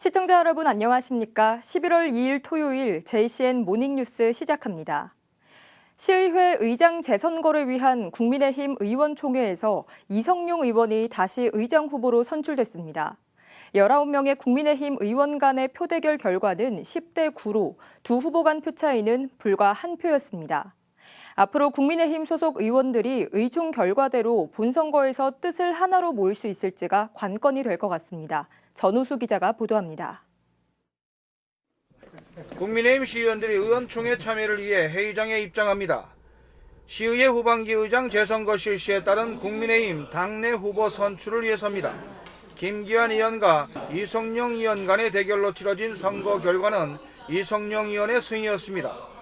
시청자 여러분 안녕하십니까? 11월 2일 토요일 JCN 모닝뉴스 시작합니다. 시의회 의장 재선거를 위한 국민의힘 의원총회에서 이성용 의원이 다시 의장 후보로 선출됐습니다. 19명의 국민의힘 의원 간의 표대결 결과는 10대 9로 두 후보 간 표차이는 불과 한 표였습니다. 앞으로 국민의힘 소속 의원들이 의총 결과대로 본선거에서 뜻을 하나로 모을 수 있을지가 관건이 될 것 같습니다. 전우수 기자가 보도합니다. 국민의힘 시의원들이 의원총회 참여를 위해 회의장에 입장합니다. 시의회 후반기 의장 재선거 실시에 따른 국민의힘 당내 후보 선출을 위해서입니다. 김기환 의원과 이성용 의원 간의 대결로 치러진 선거 결과는 이성용 의원의 승이었습니다.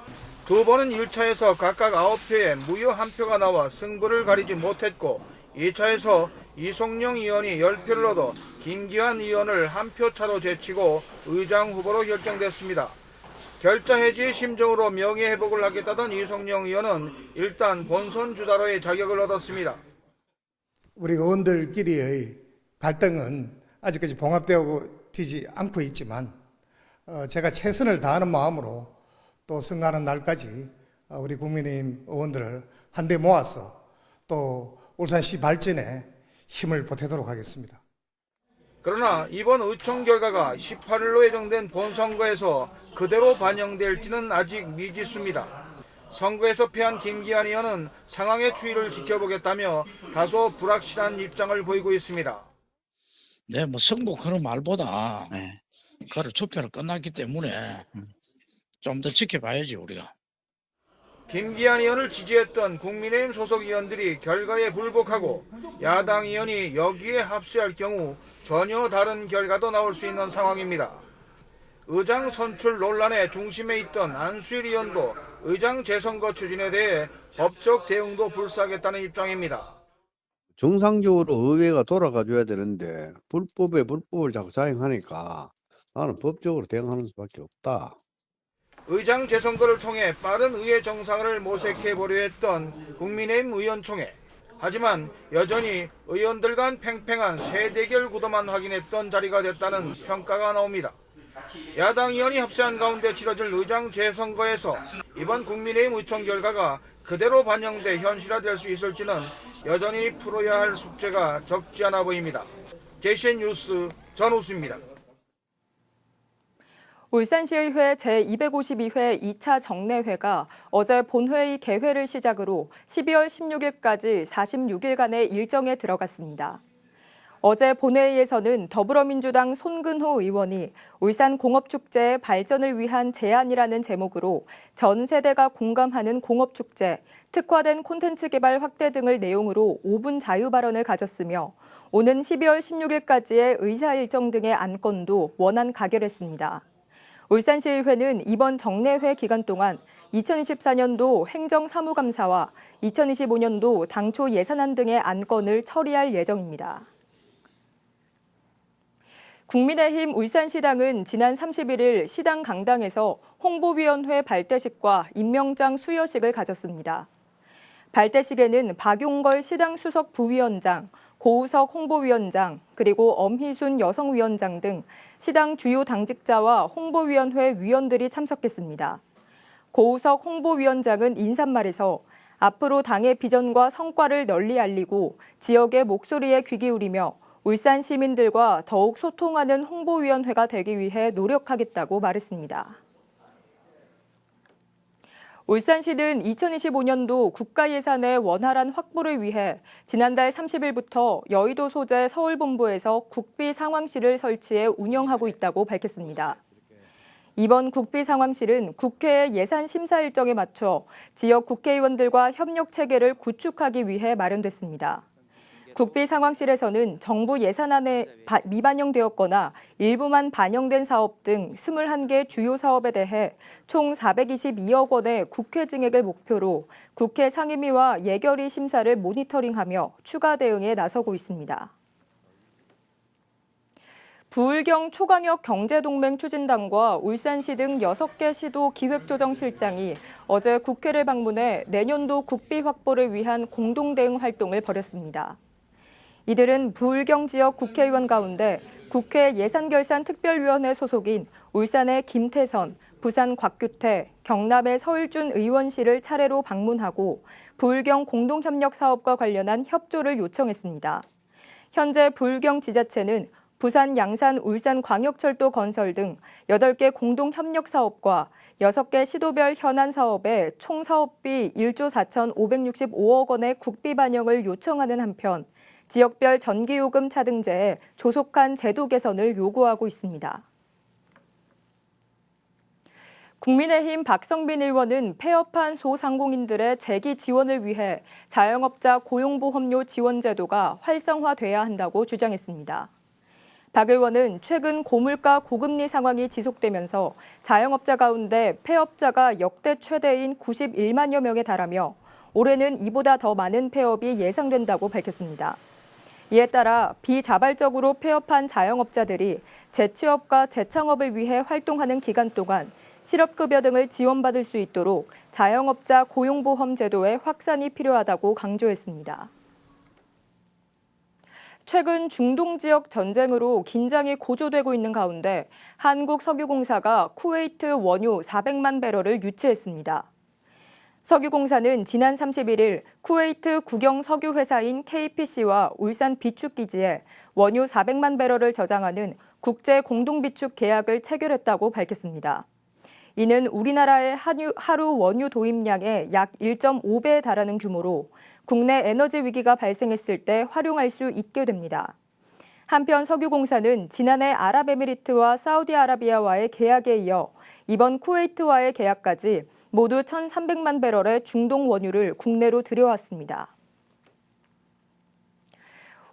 두 후보는 1차에서 각각 9표에 무효 1표가 나와 승부를 가리지 못했고 2차에서 이성용 의원이 10표를 얻어 김기환 의원을 1표 차로 제치고 의장 후보로 결정됐습니다. 결자 해지의 심정으로 명예회복을 하겠다던 이성용 의원은 일단 본선 주자로의 자격을 얻었습니다. 우리 의원들끼리의 갈등은 아직까지 봉합되지 않고 있지만 제가 최선을 다하는 마음으로 또 선거하는 날까지 우리 국민의힘 의원들을 한데 모아서 또 울산시 발전에 힘을 보태도록 하겠습니다. 그러나 이번 의총 결과가 18일로 예정된 본선거에서 그대로 반영될지는 아직 미지수입니다. 선거에서 패한 김기환 의원은 상황의 추이를 지켜보겠다며 다소 불확실한 입장을 보이고 있습니다. 네, 승복하는 말보다 그걸 투표는 끝났기 때문에 좀 더 지켜봐야지 우리가. 김기환 의원을 지지했던 국민의힘 소속 의원들이 결과에 불복하고 야당 의원이 여기에 합세할 경우 전혀 다른 결과도 나올 수 있는 상황입니다. 의장 선출 논란의 중심에 있던 안수일 의원도 의장 재선거 추진에 대해 법적 대응도 불사하겠다는 입장입니다. 정상적으로 의회가 돌아가줘야 되는데 불법을 자꾸 자행하니까 나는 법적으로 대응하는 수밖에 없다. 의장 재선거를 통해 빠른 의회 정상화를 모색해보려 했던 국민의힘 의원총회. 하지만 여전히 의원들 간 팽팽한 세대결 구도만 확인했던 자리가 됐다는 평가가 나옵니다. 야당 의원이 합세한 가운데 치러질 의장 재선거에서 이번 국민의힘 의총 결과가 그대로 반영돼 현실화될 수 있을지는 여전히 풀어야 할 숙제가 적지 않아 보입니다. JCN 뉴스 전우수입니다. 울산시의회 제252회 2차 정례회가 어제 본회의 개회를 시작으로 12월 16일까지 46일간의 일정에 들어갔습니다. 어제 본회의에서는 더불어민주당 손근호 의원이 울산 공업축제의 발전을 위한 제안이라는 제목으로 전 세대가 공감하는 공업축제, 특화된 콘텐츠 개발 확대 등을 내용으로 5분 자유 발언을 가졌으며 오는 12월 16일까지의 의사 일정 등의 안건도 원안 가결했습니다. 울산시의회는 이번 정례회 기간 동안 2024년도 행정사무감사와 2025년도 당초 예산안 등의 안건을 처리할 예정입니다. 국민의힘 울산시당은 지난 31일 시당 강당에서 홍보위원회 발대식과 임명장 수여식을 가졌습니다. 발대식에는 박용걸 시당 수석 부위원장, 고우석 홍보위원장, 그리고 엄희순 여성위원장 등 시당 주요 당직자와 홍보위원회 위원들이 참석했습니다. 고우석 홍보위원장은 인사말에서 앞으로 당의 비전과 성과를 널리 알리고 지역의 목소리에 귀 기울이며 울산 시민들과 더욱 소통하는 홍보위원회가 되기 위해 노력하겠다고 말했습니다. 울산시는 2025년도 국가 예산의 원활한 확보를 위해 지난달 30일부터 여의도 소재 서울본부에서 국비 상황실을 설치해 운영하고 있다고 밝혔습니다. 이번 국비 상황실은 국회의 예산 심사 일정에 맞춰 지역 국회의원들과 협력 체계를 구축하기 위해 마련됐습니다. 국비 상황실에서는 정부 예산안에 미반영되었거나 일부만 반영된 사업 등 21개 주요 사업에 대해 총 422억 원의 국회 증액을 목표로 국회 상임위와 예결위 심사를 모니터링하며 추가 대응에 나서고 있습니다. 부울경 초강력 경제동맹 추진단과 울산시 등 6개 시도 기획조정실장이 어제 국회를 방문해 내년도 국비 확보를 위한 공동대응 활동을 벌였습니다. 이들은 부울경 지역 국회의원 가운데 국회 예산결산특별위원회 소속인 울산의 김태선, 부산 곽규태, 경남의 서울준 의원실을 차례로 방문하고 부울경 공동협력사업과 관련한 협조를 요청했습니다. 현재 부울경 지자체는 부산, 양산, 울산 광역철도 건설 등 8개 공동협력사업과 6개 시도별 현안 사업에 총 사업비 1조 4,565억 원의 국비 반영을 요청하는 한편 지역별 전기요금 차등제에 조속한 제도 개선을 요구하고 있습니다. 국민의힘 박성빈 의원은 폐업한 소상공인들의 재기 지원을 위해 자영업자 고용보험료 지원 제도가 활성화돼야 한다고 주장했습니다. 박 의원은 최근 고물가 고금리 상황이 지속되면서 자영업자 가운데 폐업자가 역대 최대인 91만여 명에 달하며 올해는 이보다 더 많은 폐업이 예상된다고 밝혔습니다. 이에 따라 비자발적으로 폐업한 자영업자들이 재취업과 재창업을 위해 활동하는 기간 동안 실업급여 등을 지원받을 수 있도록 자영업자 고용보험 제도의 확산이 필요하다고 강조했습니다. 최근 중동 지역 전쟁으로 긴장이 고조되고 있는 가운데 한국석유공사가 쿠웨이트 원유 400만 배럴을 유치했습니다. 석유공사는 지난 31일 쿠웨이트 국영 석유회사인 KPC와 울산 비축기지에 원유 400만 배럴을 저장하는 국제 공동비축 계약을 체결했다고 밝혔습니다. 이는 우리나라의 하루 원유 도입량의 약 1.5배에 달하는 규모로 국내 에너지 위기가 발생했을 때 활용할 수 있게 됩니다. 한편 석유공사는 지난해 아랍에미리트와 사우디아라비아와의 계약에 이어 이번 쿠웨이트와의 계약까지 모두 1,300만 배럴의 중동 원유를 국내로 들여왔습니다.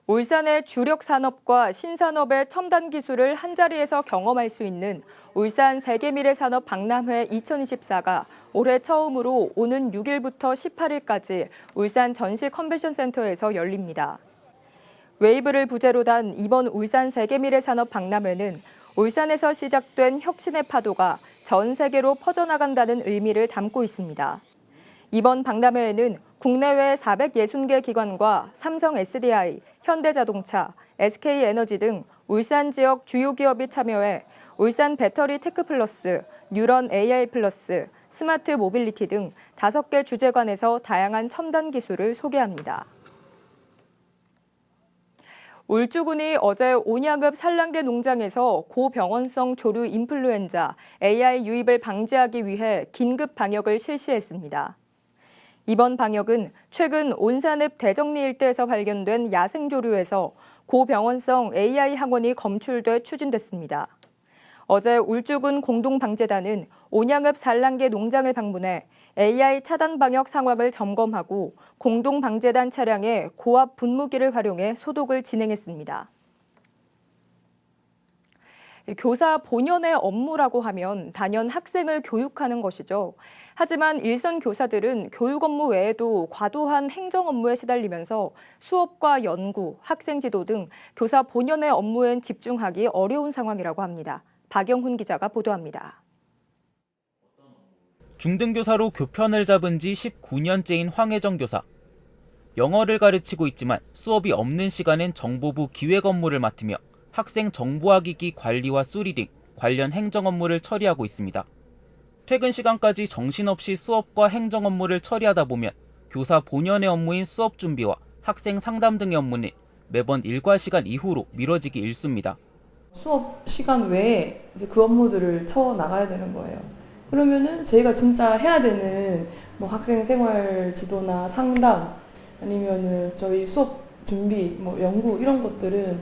울산의 주력 산업과 신산업의 첨단 기술을 한자리에서 경험할 수 있는 울산 세계미래산업 박람회 2024가 올해 처음으로 오는 6일부터 18일까지 울산 전시 컨벤션센터에서 열립니다. 웨이브를 부제로 단 이번 울산 세계미래산업 박람회는 울산에서 시작된 혁신의 파도가 전 세계로 퍼져나간다는 의미를 담고 있습니다. 이번 박람회에는 국내외 460개 기관과 삼성 SDI, 현대자동차, SK에너지 등 울산 지역 주요 기업이 참여해 울산 배터리 테크플러스, 뉴런 AI 플러스, 스마트 모빌리티 등 5개 주제관에서 다양한 첨단 기술을 소개합니다. 울주군이 어제 온양읍 산란계 농장에서 고병원성 조류 인플루엔자 AI 유입을 방지하기 위해 긴급 방역을 실시했습니다. 이번 방역은 최근 온산읍 대정리 일대에서 발견된 야생조류에서 고병원성 AI 항원이 검출돼 추진됐습니다. 어제 울주군 공동방재단은 온양읍 산란계 농장을 방문해 AI 차단 방역 상황을 점검하고 공동방재단 차량에 고압 분무기를 활용해 소독을 진행했습니다. 교사 본연의 업무라고 하면 단연 학생을 교육하는 것이죠. 하지만 일선 교사들은 교육 업무 외에도 과도한 행정 업무에 시달리면서 수업과 연구, 학생 지도 등 교사 본연의 업무엔 집중하기 어려운 상황이라고 합니다. 박영훈 기자가 보도합니다. 중등교사로 교편을 잡은 지 19년째인 황혜정 교사. 영어를 가르치고 있지만 수업이 없는 시간엔 정보부 기획 업무를 맡으며 학생 정보화기기 관리와 수리 등 관련 행정 업무를 처리하고 있습니다. 퇴근 시간까지 정신없이 수업과 행정 업무를 처리하다 보면 교사 본연의 업무인 수업 준비와 학생 상담 등의 업무는 매번 일과 시간 이후로 미뤄지기 일쑤입니다. 수업 시간 외에 이제 그 업무들을 쳐 나가야 되는 거예요. 그러면은 저희가 진짜 해야 되는 뭐 학생 생활 지도나 상담 아니면은 저희 수업 준비, 뭐 연구 이런 것들은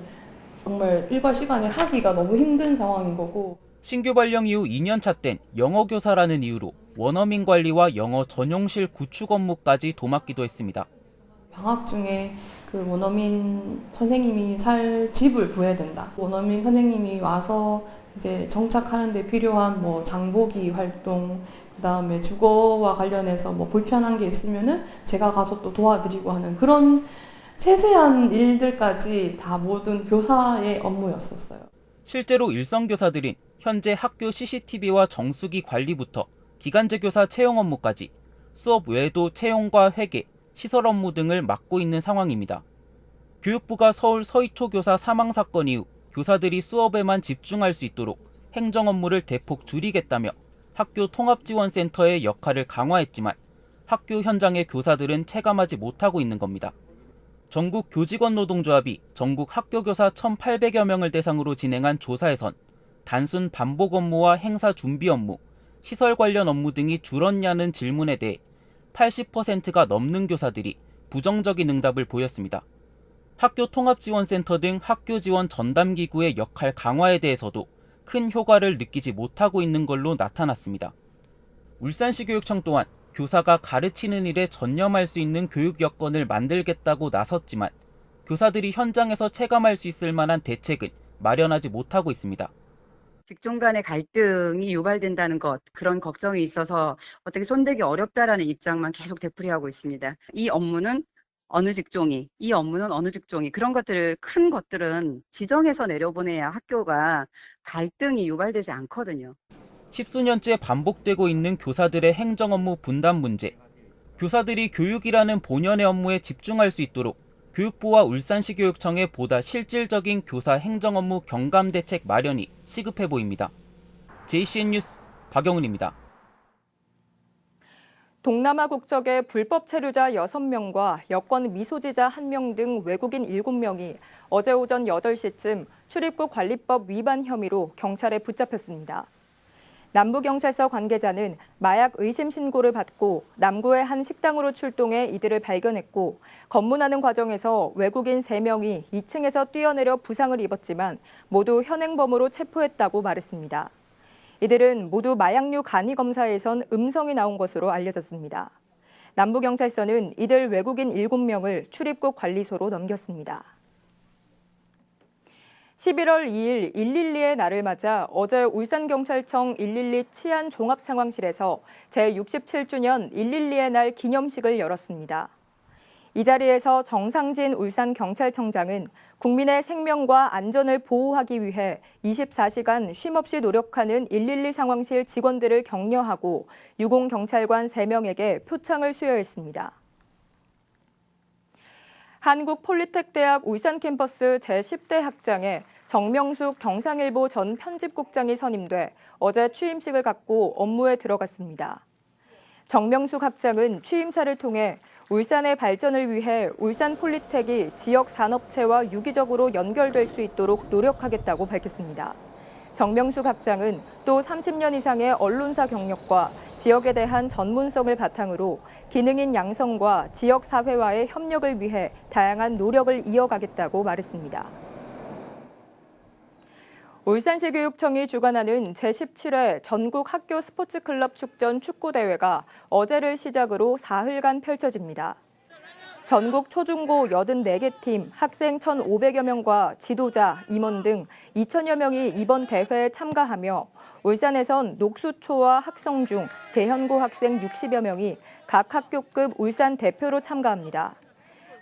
정말 일과 시간에 하기가 너무 힘든 상황인 거고. 신규 발령 이후 2년차 땐 영어 교사라는 이유로 원어민 관리와 영어 전용실 구축 업무까지 도맡기도 했습니다. 방학 중에 그 원어민 선생님이 살 집을 구해야 된다. 원어민 선생님이 와서 이제 정착하는 데 필요한 뭐 장보기 활동, 그다음에 주거와 관련해서 뭐 불편한 게 있으면은 제가 가서 또 도와드리고 하는 그런 세세한 일들까지 다 모든 교사의 업무였었어요. 실제로 일선 교사들은 현재 학교 CCTV와 정수기 관리부터 기간제 교사 채용 업무까지 수업 외에도 채용과 회계, 시설 업무 등을 맡고 있는 상황입니다. 교육부가 서울 서희초 교사 사망 사건 이후 교사들이 수업에만 집중할 수 있도록 행정 업무를 대폭 줄이겠다며 학교 통합지원센터의 역할을 강화했지만 학교 현장의 교사들은 체감하지 못하고 있는 겁니다. 전국 교직원 노동조합이 전국 학교교사 1,800여 명을 대상으로 진행한 조사에선 단순 반복 업무와 행사 준비 업무, 시설 관련 업무 등이 줄었냐는 질문에 대해 80%가 넘는 교사들이 부정적인 응답을 보였습니다. 학교 통합지원센터 등 학교 지원 전담기구의 역할 강화에 대해서도 큰 효과를 느끼지 못하고 있는 걸로 나타났습니다. 울산시 교육청 또한 교사가 가르치는 일에 전념할 수 있는 교육 여건을 만들겠다고 나섰지만 교사들이 현장에서 체감할 수 있을 만한 대책은 마련하지 못하고 있습니다. 직종 간의 갈등이 유발된다는 것, 그런 걱정이 있어서 어떻게 손대기 어렵다라는 입장만 계속 되풀이하고 있습니다. 이 업무는 어느 직종이, 이 업무는 어느 직종이, 그런 것들을, 큰 것들은 지정해서 내려보내야 학교가 갈등이 유발되지 않거든요. 십수년째 반복되고 있는 교사들의 행정 업무 분담 문제. 교사들이 교육이라는 본연의 업무에 집중할 수 있도록 교육부와 울산시 교육청의 보다 실질적인 교사 행정 업무 경감 대책 마련이 시급해 보입니다. JCN 뉴스 박영훈입니다. 동남아 국적의 불법 체류자 6명과 여권 미소지자 1명 등 외국인 7명이 어제 오전 8시쯤 출입국 관리법 위반 혐의로 경찰에 붙잡혔습니다. 남부경찰서 관계자는 마약 의심 신고를 받고 남구의 한 식당으로 출동해 이들을 발견했고 검문하는 과정에서 외국인 3명이 2층에서 뛰어내려 부상을 입었지만 모두 현행범으로 체포했다고 말했습니다. 이들은 모두 마약류 간이 검사에선 음성이 나온 것으로 알려졌습니다. 남부경찰서는 이들 외국인 7명을 출입국 관리소로 넘겼습니다. 11월 2일 112의 날을 맞아 어제 울산경찰청 112 치안종합상황실에서 제67주년 112의 날 기념식을 열었습니다. 이 자리에서 정상진 울산경찰청장은 국민의 생명과 안전을 보호하기 위해 24시간 쉼없이 노력하는 112 상황실 직원들을 격려하고 유공경찰관 3명에게 표창을 수여했습니다. 한국폴리텍대학 울산 캠퍼스 제10대 학장에 정명숙 경상일보 전 편집국장이 선임돼 어제 취임식을 갖고 업무에 들어갔습니다. 정명숙 학장은 취임사를 통해 울산의 발전을 위해 울산폴리텍이 지역 산업체와 유기적으로 연결될 수 있도록 노력하겠다고 밝혔습니다. 정명숙 학장은 또 30년 이상의 언론사 경력과 지역에 대한 전문성을 바탕으로 기능인 양성과 지역사회와의 협력을 위해 다양한 노력을 이어가겠다고 말했습니다. 울산시 교육청이 주관하는 제17회 전국 학교 스포츠클럽 축전 축구대회가 어제를 시작으로 사흘간 펼쳐집니다. 전국 초중고 84개 팀 학생 1,500여 명과 지도자, 임원 등 2,000여 명이 이번 대회에 참가하며 울산에선 녹수초와 학성중, 대현고 학생 60여 명이 각 학교급 울산 대표로 참가합니다.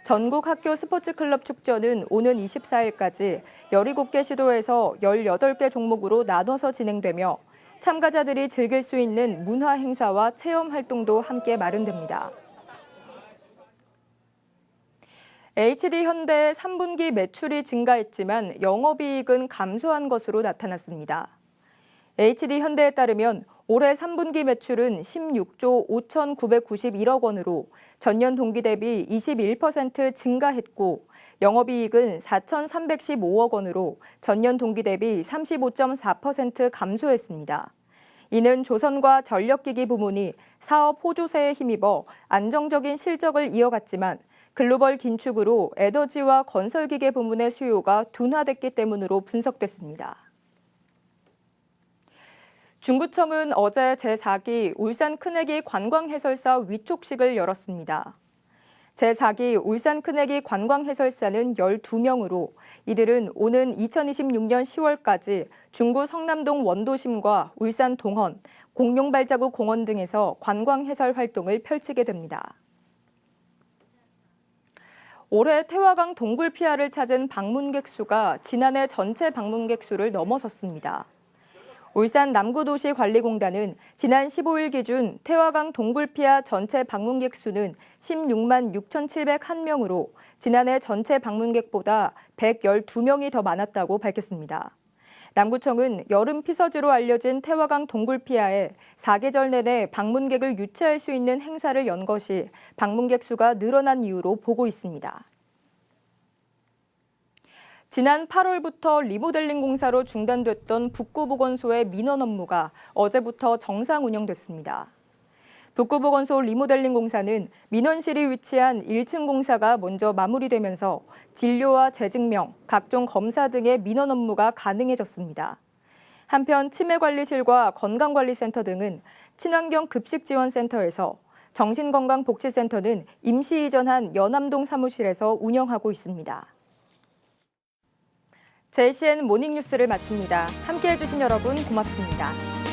전국 학교 스포츠클럽 축전은 오는 24일까지 17개 시도에서 18개 종목으로 나눠서 진행되며 참가자들이 즐길 수 있는 문화 행사와 체험 활동도 함께 마련됩니다. HD현대의 3분기 매출이 증가했지만 영업이익은 감소한 것으로 나타났습니다. HD현대에 따르면 올해 3분기 매출은 16조 5,991억 원으로 전년 동기 대비 21% 증가했고 영업이익은 4,315억 원으로 전년 동기 대비 35.4% 감소했습니다. 이는 조선과 전력기기 부문이 사업 호조세에 힘입어 안정적인 실적을 이어갔지만 글로벌 긴축으로 에너지와 건설기계 부문의 수요가 둔화됐기 때문으로 분석됐습니다. 중구청은 어제 제4기 울산 큰애기 관광해설사 위촉식을 열었습니다. 제4기 울산 큰애기 관광해설사는 12명으로 이들은 오는 2026년 10월까지 중구 성남동 원도심과 울산 동헌, 공룡발자국 공원 등에서 관광해설 활동을 펼치게 됩니다. 올해 태화강 동굴피아를 찾은 방문객 수가 지난해 전체 방문객 수를 넘어섰습니다. 울산 남구도시관리공단은 지난 15일 기준 태화강 동굴피아 전체 방문객 수는 16만 6,701명으로 지난해 전체 방문객보다 112명이 더 많았다고 밝혔습니다. 남구청은 여름 피서지로 알려진 태화강 동굴피아에 4계절 내내 방문객을 유치할 수 있는 행사를 연 것이 방문객 수가 늘어난 이유로 보고 있습니다. 지난 8월부터 리모델링 공사로 중단됐던 북구보건소의 민원 업무가 어제부터 정상 운영됐습니다. 북구보건소 리모델링 공사는 민원실이 위치한 1층 공사가 먼저 마무리되면서 진료와 재증명, 각종 검사 등의 민원 업무가 가능해졌습니다. 한편 치매관리실과 건강관리센터 등은 친환경 급식지원센터에서, 정신건강복지센터는 임시 이전한 연암동 사무실에서 운영하고 있습니다. JCN 모닝뉴스를 마칩니다. 함께해 주신 여러분 고맙습니다.